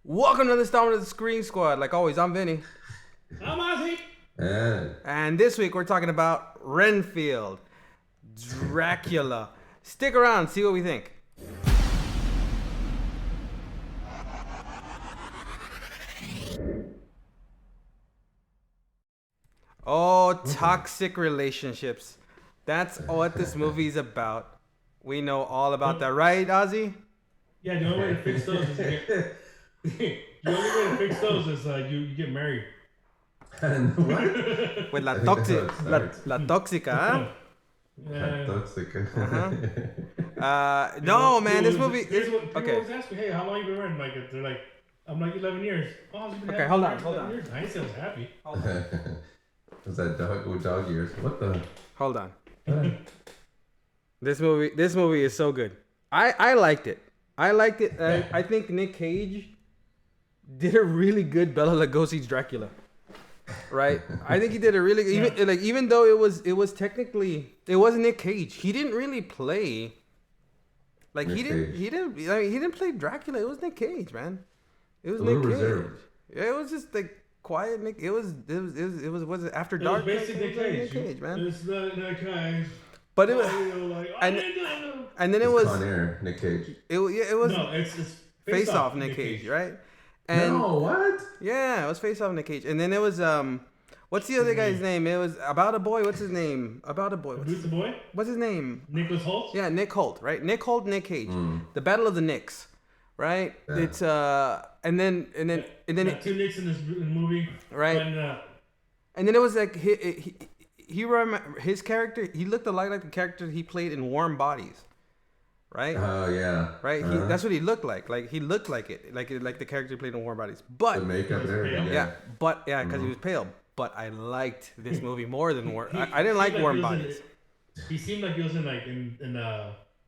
Welcome to the installment of the Screen Squad. Like always, I'm Vinny. I'm Ozzy. And this week we're talking about Renfield, Dracula. Stick around, see what we think. Oh, toxic relationships. That's what this movie's about. We know all about that, right, Ozzy? Yeah, the only way to fix those is you get married. And what? With la, I think that's how toxic, it starts. la tóxica, huh? Toxic. No, man, this movie Here's is what people okay. always ask me, hey, how long you been married? Like, they're like, I'm like 11 years. Oh, you've been Okay, happy hold for on, hold 11 on. years. I ain't say I was happy. Was that dog years? What the? Hold on. This movie is so good. I liked it. I think Nick Cage did a really good Bela Lugosi's Dracula. Right? I think he did a really even though it was technically it wasn't Nick Cage. He didn't really play like Nick he didn't play Dracula. It was Nick Cage, man. It was A Nick little Cage. reserved. Yeah, it was just like quiet Nick. It was it After It Dark. was basically It was like Nick Cage, man. It's not Nick Cage. But it was And and then it was Con Air, Nick Cage. it was no, it's Face Off Nick Cage, right? And No, what? yeah, it was Face Off Nick Cage. And then it was what's the other guy's name? It was About a Boy. What's his name? About a Boy. Who's the boy? What's his name? Nicholas Holt? Yeah, Nick Holt, right? Nick Holt, Nick Cage. The Battle of the Knicks, right? Yeah. It's and then Two Nicks in this movie. Right. And then it was like his character. He looked a lot like the character he played in Warm Bodies, right? Oh yeah. Right. That's what he looked like. Like he looked like it, like the character he played in Warm Bodies. But The makeup and everything. yeah, because he was pale. But I liked this movie more than Warm. I didn't like Warm Bodies. He seemed like he was in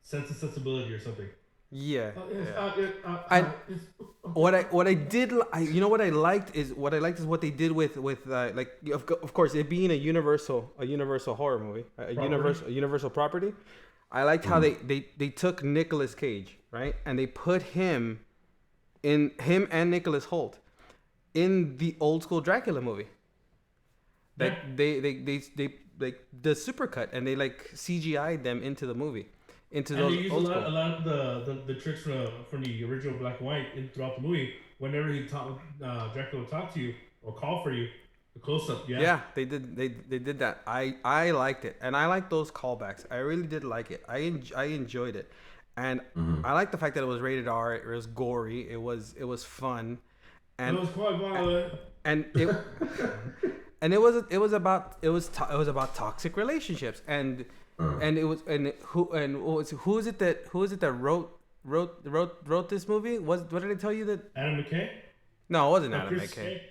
Sense and Sensibility or something. Yeah. And What I did, you know what I liked is what they did with like of course it being a universal horror movie, a universal property. I liked how they took Nicolas Cage, right, and they put him and Nicholas Holt in the old school Dracula movie. Like they like the supercut and they like CGI'd them into the movie. Into and those they use old a school. lot of the tricks from the original black and white throughout the movie. Whenever Dracula would talk to you or call for you, the close up. Yeah, they did that. I liked it, and I like those callbacks. I really did like it. I enjoyed it, and I like the fact that it was rated R. It was gory. It was fun, and it was quite violent. and it and it was about toxic relationships and. Who is it that wrote this movie? What did I tell you that? Adam McKay? No, it wasn't Adam McKay.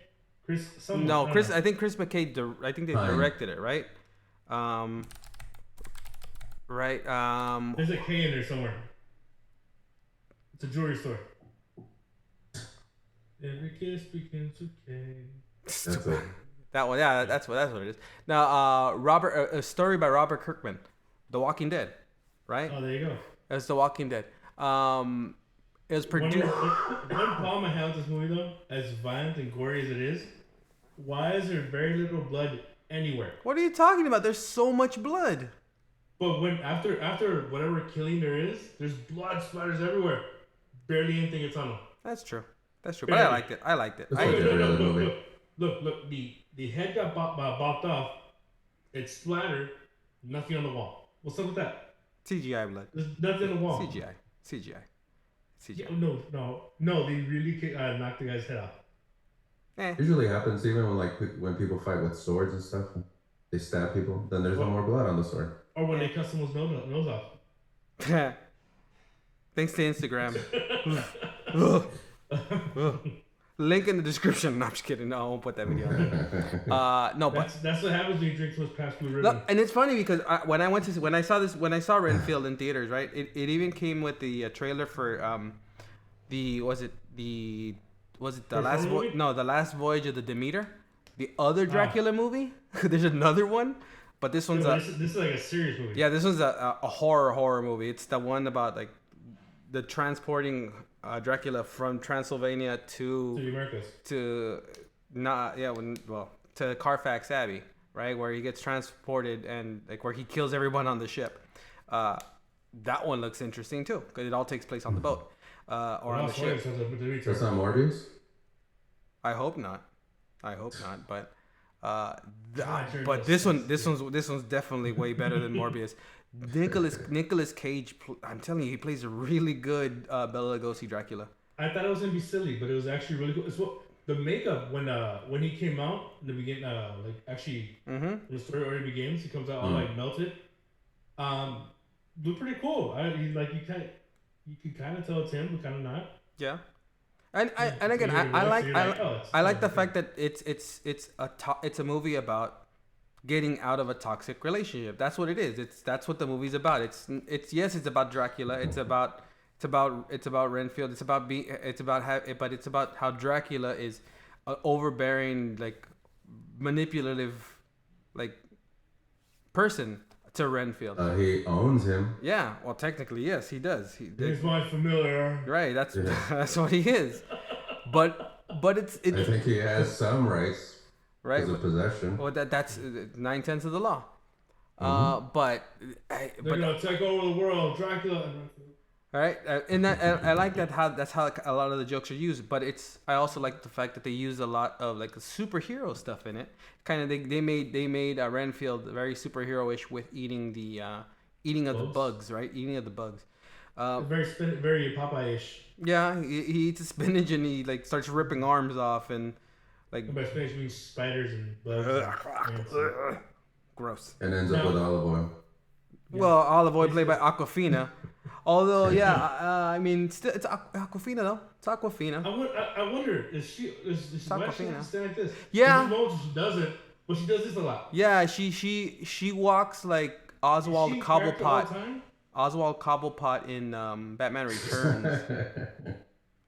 Chris. I think Chris McKay. I think they directed it, right? Right. There's a K in there somewhere. It's a jewelry store. Every kiss begins with K. That's it. That one, yeah, that's what it is. Now, a story by Robert Kirkman, The Walking Dead, right? Oh, there you go. It's The Walking Dead. It was produced. One problem I have with this movie, though, as violent and gory as it is, why is there very little blood anywhere? What are you talking about? There's so much blood. But when after whatever killing there is, there's blood splatters everywhere. Barely anything it's on them. That's true. But I liked it. That's like every other movie. Look. The head got bopped off. It splattered. Nothing on the wall. What's up with that? CGI blood. There's nothing on the wall. CGI. Yeah, no. They really knocked the guy's head off. Usually happens even when people fight with swords and stuff. They stab people. Then there's no more blood on the sword. Or when they cut someone's nose off. Thanks to Instagram. Link in the description. No, I'm just kidding. No, I won't put that video. That's what happens when you drink too much past blue ribbon. No, and it's funny because when I saw Renfield in theaters, right? It even came with the trailer for the last voyage of the Demeter, the other Dracula movie. There's another one, but this one's this is like a serious movie. Yeah, this one's a horror movie. It's the one about like the transporting Dracula from Transylvania To the Americas. to not yeah when well to Carfax Abbey, right, where he gets transported and like where he kills everyone on the ship. That one looks interesting too because it all takes place on the boat or on the ship. That's not Morbius. I hope not. But sure but does. this one's definitely way better than Morbius. Nicholas Cage. I'm telling you, he plays a really good Bela Lugosi Dracula. I thought it was gonna be silly, but it was actually really cool. It's what the makeup when he came out in the beginning, like actually when the story already begins, he comes out all like melted. Looked pretty cool. You can kind of tell it's him, but kind of not. Yeah. And again, I like the fact that it's a movie about getting out of a toxic relationship. That's what it is. That's what the movie's about. It's about Dracula. It's about Renfield. But it's about how Dracula is an overbearing, like manipulative, like person to Renfield. He owns him. Yeah, well, technically, yes, he does. He's my familiar. Right, that's what he is. But it's I think he has some rights. Right, as a possession. Well, that's 9/10 of the law. But they're gonna take over the world, Dracula. All right, and I like that's how a lot of the jokes are used. But I also like the fact that they use a lot of like superhero stuff in it. Kind of they made Renfield very superhero-ish with eating of the bugs, right? Eating of the bugs. Very Popeye-ish. Yeah, he eats spinach and he like starts ripping arms off and like. By spinach means spiders and bugs. Gross. And ends up with olive oil. Well, olive oil played by Aquafina. Although, yeah, I mean, still, it's Aquafina though. It's Aquafina. I wonder, is she Aquafina. stand like this? Yeah. She doesn't, but she does this a lot. Yeah, she walks like Oswald Cobblepot. Oswald Cobblepot in Batman Returns.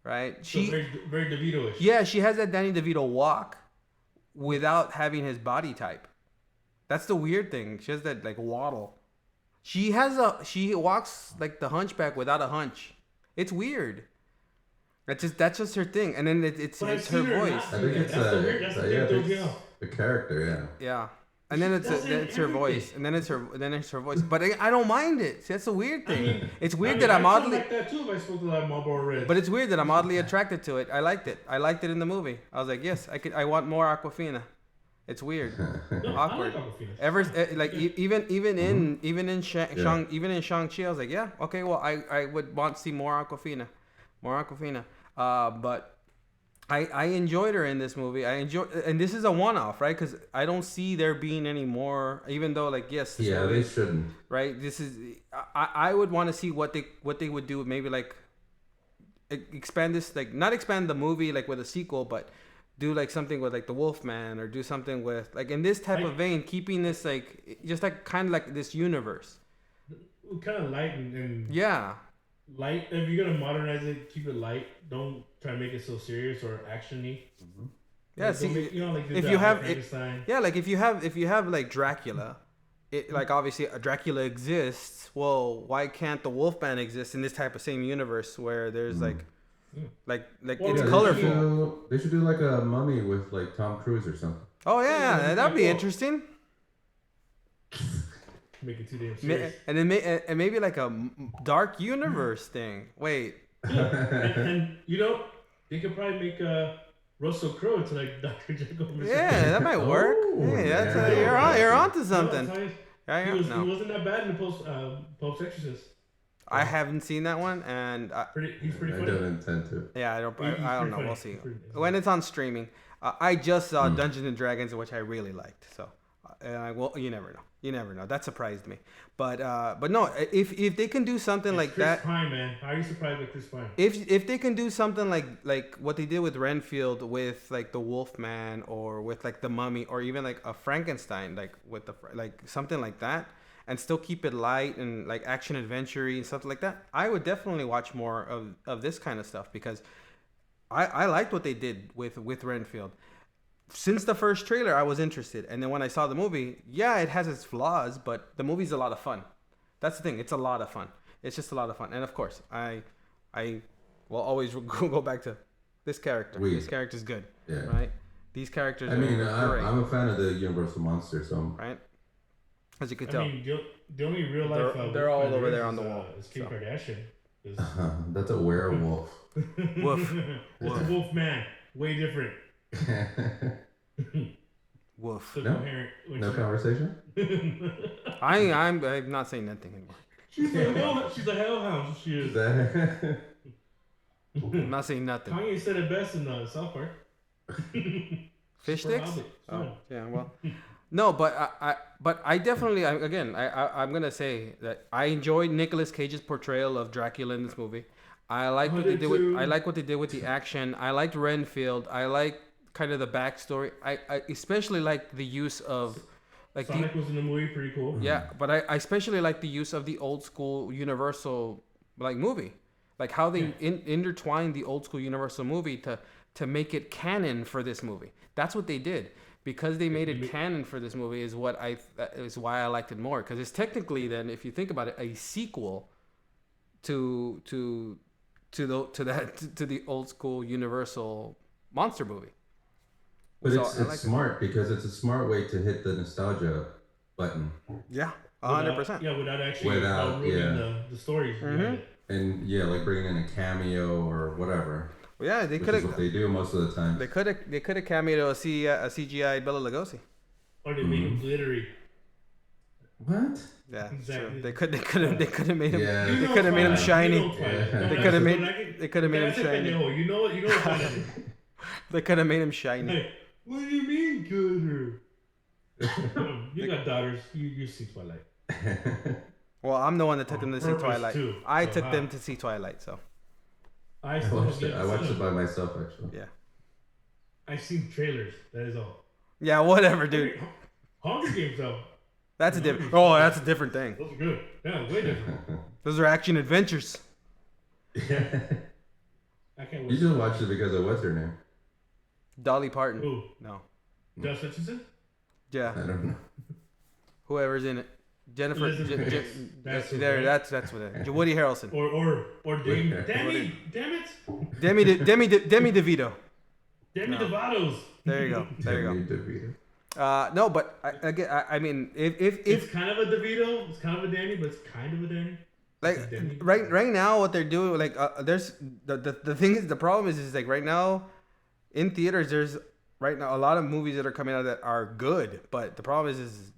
Right? So very, very DeVito-ish. Yeah, she has that Danny DeVito walk without having his body type. That's the weird thing. She has that like waddle. She walks like the Hunchback without a hunch. It's weird. That's just her thing, and then it's her voice. I think it's the character, yeah. Yeah, and then it's her voice, and then it's her voice. But I don't mind it. See, that's the weird thing. I mean, it's weird that I'm oddly. like that too if I smoked a lot of Marlboro Reds. But it's weird that I'm oddly attracted to it. I liked it. I liked it in the movie. I was like, yes, I want more Aquafina. It's weird, awkward. Even in Shang-Chi, I was like, yeah, okay, well, I would want to see more Aquafina. But I enjoyed her in this movie. And this is a one-off, right? Because I don't see there being any more. Even though, like, yes, yeah, they shouldn't. Right. This is. I would want to see what they would do. Maybe like expand this, like not expand the movie like with a sequel, but do like something with like the Wolfman, or do something with like in this type of vein, keeping this like just like kind of like this universe. Kind of light and yeah. Light. If you're gonna modernize it, keep it light. Don't try to make it so serious or actiony. Mm-hmm. Yeah, like, see, like if you have like if you have like Dracula, like obviously Dracula exists. Well, why can't the Wolfman exist in this type of same universe where there's like it's colorful? They should do like a Mummy with like Tom Cruise or something. Oh yeah, that'd be interesting. Make it too damn serious. And then maybe like a dark universe thing. Wait. and you know, they could probably make Russell Crowe into like Dr. Jekyll. Yeah, that might work. Hey, that's you're onto something. He wasn't that bad in the Pope's Exorcist. I haven't seen that one, and he's pretty funny. I don't intend to. Yeah, I don't know. Funny. We'll see when it's on streaming. I just saw Dungeons and Dragons, which I really liked. So, you never know. You never know. That surprised me. But no, if they can do something like Chris that. Pine, man. How are you surprised with Chris Pine? If they can do something like what they did with Renfield, with like the Wolfman, or with like the Mummy, or even like a Frankenstein, like with like something like that, and still keep it light and like action adventure-y and stuff like that, I would definitely watch more of this kind of stuff, because I liked what they did with Renfield. Since the first trailer, I was interested, and then when I saw the movie, yeah, it has its flaws, but the movie's a lot of fun. That's the thing; it's a lot of fun. It's just a lot of fun, and of course, I we'll always go back to this character. We. This character's good, Yeah. right? These characters I mean, are great, I'm a fan of the Universal Monster, so right? As you can I tell. mean, the only real life They're all wolf over there is, on the wall, Is Kim so. Kardashian. Is- that's a werewolf. Woof. It's a wolf man. Way different. Woof. So No? coherent. No conversation. I'm not saying nothing anymore. She's a hellhound. She is. I'm not saying nothing. Kanye said it best in South Park. Fish Super sticks? Hobbit. Oh, yeah. Well, no, but I definitely, I'm gonna say that I enjoyed Nicolas Cage's portrayal of Dracula in this movie. I like what they did with. I like what they did with the action. I liked Renfield. I like kind of the backstory. I especially like the use of, like Sonic was in the movie, pretty cool. Yeah, but I especially like the use of the old school Universal like movie, like how they intertwined the old school Universal movie to make it canon for this movie. That's what they did. Because they made it canon for this movie is why I liked it more. Because it's technically then, if you think about it, a sequel to the old school Universal monster movie. But So it's smart because it's a smart way to hit the nostalgia button. Yeah, 100%. Yeah, without actually ruining the stories. Mm-hmm. And yeah, like bringing in a cameo or whatever. Well, yeah, they Which could is what have. they do most of the time. They could have cameoed a CGI Bela Lugosi. Or they made him glittery. What? Yeah, Exactly. sure. They could have made him. Yeah. They could have made him shiny. They could have made. They could have made him shiny. You know what that is. They could have made him shiny. Hey, what do you mean, glitter? You got daughters. You see Twilight. Well, I'm the one that took them to see purpose, Twilight. too. I So, took them to see Twilight, so I watched it by myself actually. yeah. I've seen trailers. That is all. Yeah, whatever, dude. Hunger Games though. That's a different. Oh, that's a different thing. Those are good. Yeah, way different. Those are action adventures. Yeah. I can't You wait. just watched it because of what's her name? Dolly Parton. Who? No. Josh Hutcherson? Yeah. I don't know. Whoever's in it. Jennifer. Elizabeth That's who, there. right? That's what it is. Woody Harrelson. Or Demi. Demi. Damn it. Demi DeVito. Demi No. Devato's. There you go. There you Demi DeVito. go. No, but I mean, if It's kind of a DeVito. It's kind of a Danny, but it's kind of a Danny. like Demi. right now what they're doing, like there's the thing is, the problem is like right now in theaters there's right now a lot of movies that are coming out that are good, but the problem is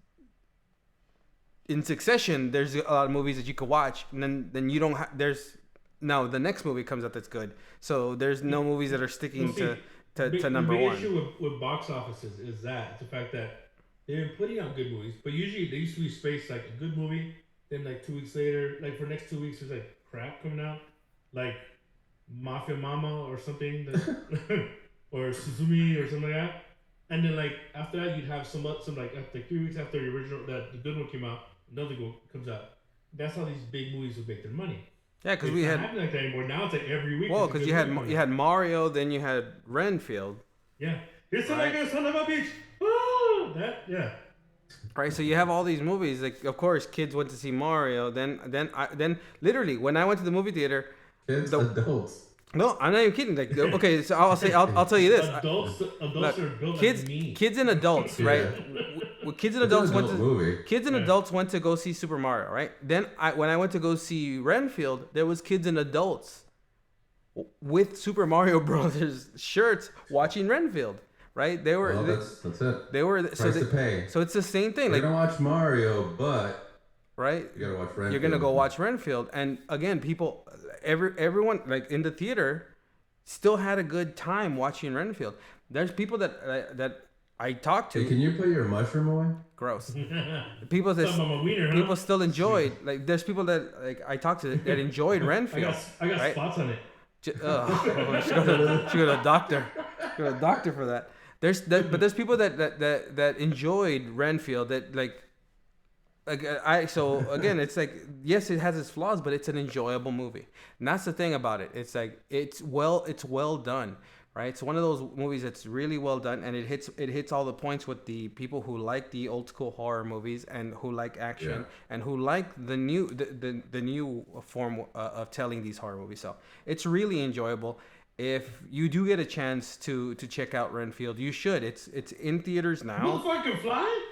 in succession there's a lot of movies that you could watch, and then you don't there's now the next movie comes out that's good, so there's no movies that are sticking to number one. The big issue with box offices is that the fact that they've been putting out good movies, but usually they used to be spaced like a good movie, then like 2 weeks later, like for next 2 weeks there's like crap coming out, like Mafia Mama or something, that, or Suzumi or something like that, and then like after that you'd have some like after 3 weeks after the original the good one came out, another one comes out. That's how these big movies would make their money. Yeah, because It's we not had happening like that anymore. Now it's like every week. well, there's a because good you had Mario, then you had Renfield. Yeah. It's Right. like a son of a bitch. Oh, that yeah. Right, so you have all these movies. Like, of course, kids went to see Mario. Then literally, when I went to the movie theater, Kids, The- adults. no, I'm not even kidding. Like, okay, so I'll tell you this. Adults Look, are built kids, like me. kids and adults, right? Kids and It's an adults went adult to movie. kids and Yeah. adults went to go see Super Mario, right? Then when I went to go see Renfield, there was kids and adults with Super Mario Brothers shirts watching Renfield, right? They were Well, that's it. they were so Price to pay. so it's the same thing, You're like gonna watch Mario, but right? you gotta watch Renfield. You're gonna go watch Renfield, and again, everyone like in the theater still had a good time watching Renfield. There's people that I talked to. Hey, can you put your mushroom away? Gross. People that Something on my wiener, huh? people still enjoyed. Like there's people that like I talked to that enjoyed Renfield. I got right? spots on it. Should go to a doctor. Go to a doctor for that. But there's people that enjoyed Renfield that like so again it's like yes it has its flaws but it's an enjoyable movie, and that's the thing about it. It's like it's well done, right? It's one of those movies that's really well done, and it hits all the points with the people who like the old school horror movies and who like action and who like the new form of telling these horror movies. So it's really enjoyable. If you do get a chance to check out Renfield, you should. It's in theaters now. Motherfucker fly.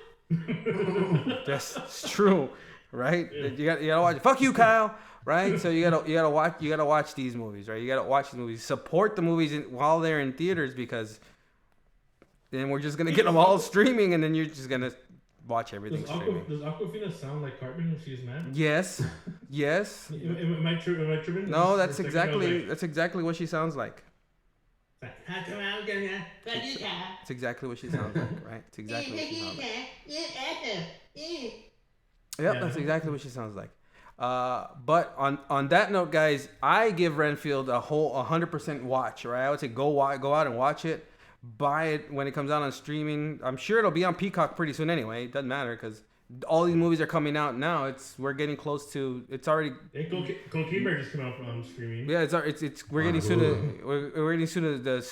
That's true, right? Yeah. You gotta watch. Fuck you, Kyle. Right? So you gotta watch these movies, right? You gotta watch the movies. Support the movies while they're in theaters, because then we're just gonna get them all streaming, and then you're just gonna watch everything streaming. Does Aquafina sound like Cartman when she's mad? Yes. Am I tripping? No, that's exactly what she sounds like. It's exactly what she sounds like, right? It's exactly what she sounds like. Yep, that's exactly what she sounds like. But on that note, guys, I give Renfield a whole 100% watch, right? I would say go out and watch it. Buy it when it comes out on streaming. I'm sure it'll be on Peacock pretty soon anyway. It doesn't matter because all these movies are coming out now. We're getting close to. It's already. Cocaine Bear just came out from streaming. Yeah, we're getting soon to we're getting soon to the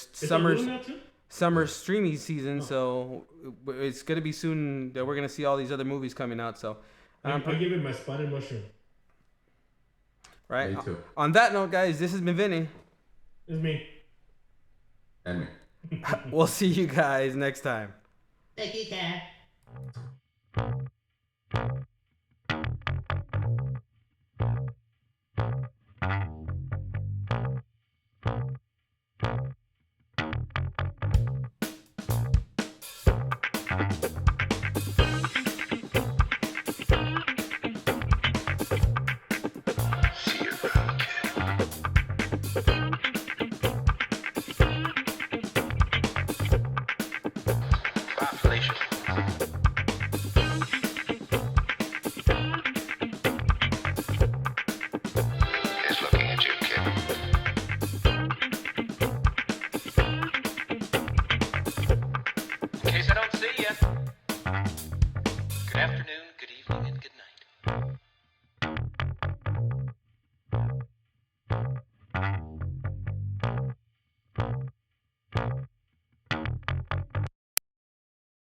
summer streaming season. So it's gonna be soon that we're gonna see all these other movies coming out. So I'll give it my spotted mushroom. Right. Me too. On that note, guys, this has been Vinny. It's me. And me. We'll see you guys next time. Thank you, Cat.